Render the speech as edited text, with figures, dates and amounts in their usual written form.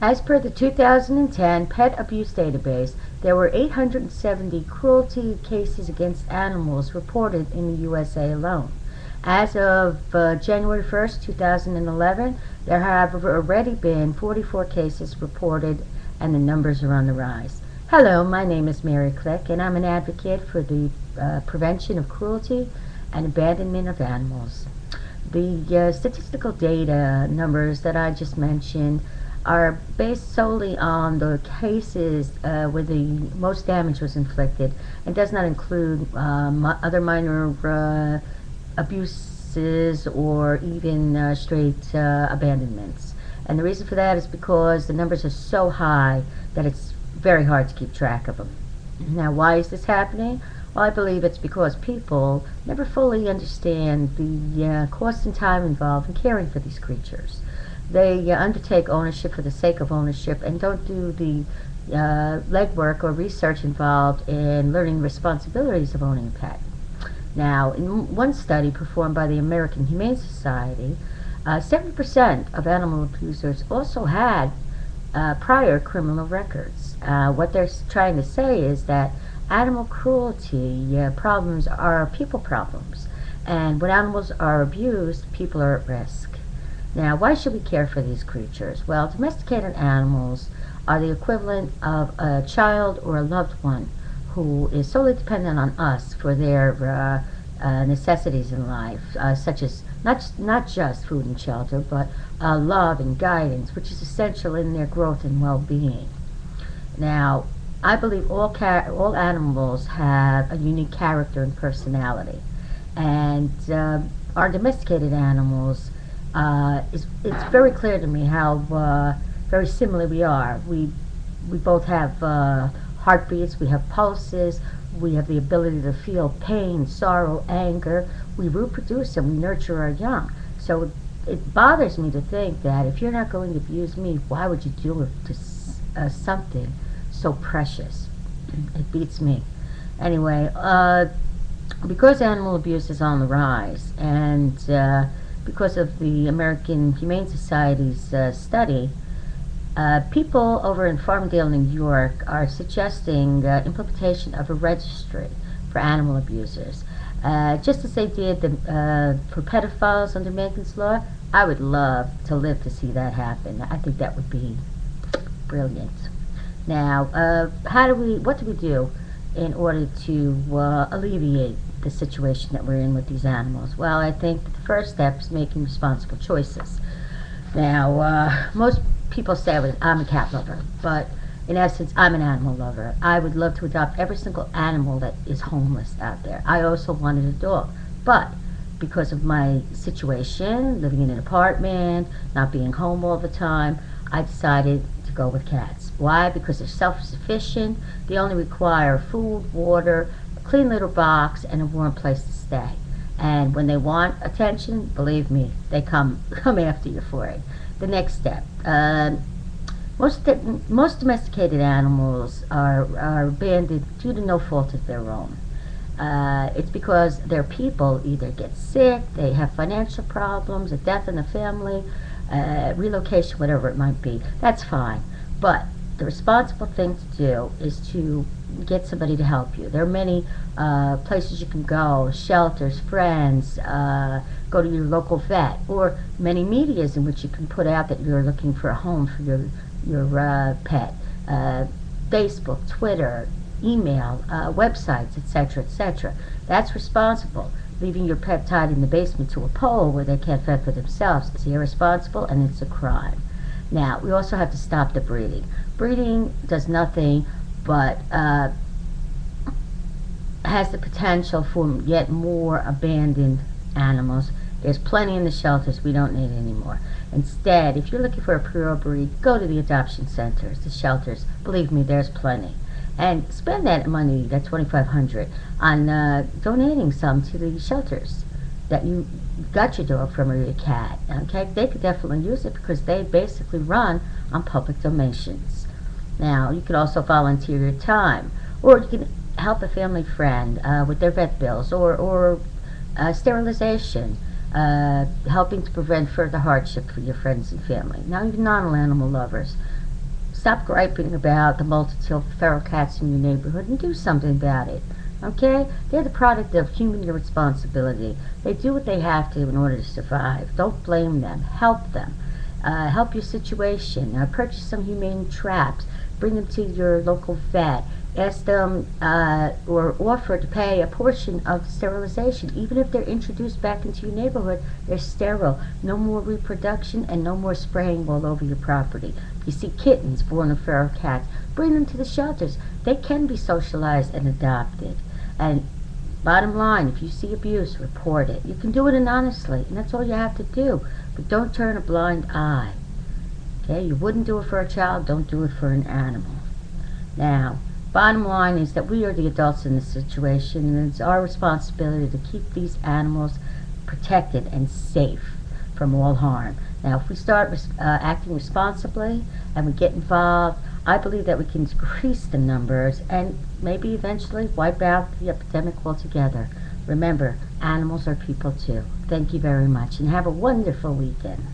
As per the 2010 Pet Abuse Database, there were 870 cruelty cases against animals reported in the USA alone. As of January 1st, 2011, there have already been 44 cases reported, and the numbers are on the rise. Hello, my name is Mary Click, and I'm an advocate for the prevention of cruelty and abandonment of animals. The statistical data numbers that I just mentioned are based solely on the cases where the most damage was inflicted, and does not include other minor abuses or even straight abandonments. And the reason for that is because the numbers are so high that it's very hard to keep track of them. Now, why is this happening? Well, I believe it's because people never fully understand the cost and time involved in caring for these creatures. They undertake ownership for the sake of ownership and don't do the legwork or research involved in learning the responsibilities of owning a pet. Now, in one study performed by the American Humane Society, 70% of animal abusers also had prior criminal records. What they're trying to say is that animal cruelty problems are people problems, and when animals are abused, people are at risk. Now, why should we care for these creatures? Well, domesticated animals are the equivalent of a child or a loved one who is solely dependent on us for their necessities in life, such as not just food and shelter, but love and guidance, which is essential in their growth and well-being. Now, I believe all animals have a unique character and personality, and our domesticated animals, it's very clear to me how very similar we are. We both have heartbeats, we have pulses, we have the ability to feel pain, sorrow, anger. We reproduce and we nurture our young. So it bothers me to think that if you're not going to abuse me, why would you do it to something so precious? It beats me. Anyway, because animal abuse is on the rise, and because of the American Humane Society's study, people over in Farmdale, New York are suggesting implementation of a registry for animal abusers. Just as they did for pedophiles under Megan's Law, I would love to live to see that happen. I think that would be brilliant. Now, what do we do in order to alleviate the situation that we're in with these animals? Well, I think that the first step is making responsible choices. Now, most people say I'm a cat lover, but in essence, I'm an animal lover. I would love to adopt every single animal that is homeless out there. I also wanted a dog, but because of my situation, living in an apartment, not being home all the time, I decided to go with cats. Why? Because they're self-sufficient. They only require food, water, a clean little box, and a warm place to stay. And when they want attention, believe me, they come after you for it. The next step. Most domesticated animals are abandoned due to no fault of their own. It's because their people either get sick, they have financial problems, a death in the family, relocation, whatever it might be. That's fine. But the responsible thing to do is to get somebody to help you. There are many places you can go, shelters, friends, go to your local vet, or many medias in which you can put out that you're looking for a home for your pet. Facebook, Twitter, email, websites, etc., etc. That's responsible. Leaving your pet tied in the basement to a pole where they can't fend for themselves is irresponsible, and it's a crime. Now, we also have to stop the breeding. Breeding does nothing but has the potential for yet more abandoned animals. There's plenty in the shelters. We don't need any more. Instead, if you're looking for a pure breed, go to the adoption centers, the shelters. Believe me, there's plenty. And spend that money, that $2,500, on donating some to the shelters that you got your dog from, or your cat. Okay, they could definitely use it because they basically run on public donations. Now, you could also volunteer your time, or you can help a family friend with their vet bills, or sterilization, helping to prevent further hardship for your friends and family. Now, even non-animal lovers, Stop griping about the multitude of feral cats in your neighborhood and do something about it. Okay? They're the product of human irresponsibility. They do what they have to in order to survive. Don't blame them. Help them. Help your situation. Purchase some humane traps. Bring them to your local vet. Ask them or offer to pay a portion of sterilization. Even if they're introduced back into your neighborhood, they're sterile. No more reproduction and no more spraying all over your property. You see kittens born of feral cats, bring them to the shelters. They can be socialized and adopted. And bottom line, if you see abuse, report it. You can do it anonymously, and that's all you have to do. But don't turn a blind eye. Okay, you wouldn't do it for a child, don't do it for an animal. Now, bottom line is that we are the adults in this situation, and it's our responsibility to keep these animals protected and safe from all harm. Now, if we start acting responsibly and we get involved, I believe that we can decrease the numbers and maybe eventually wipe out the epidemic altogether. Remember, animals are people too. Thank you very much, and have a wonderful weekend.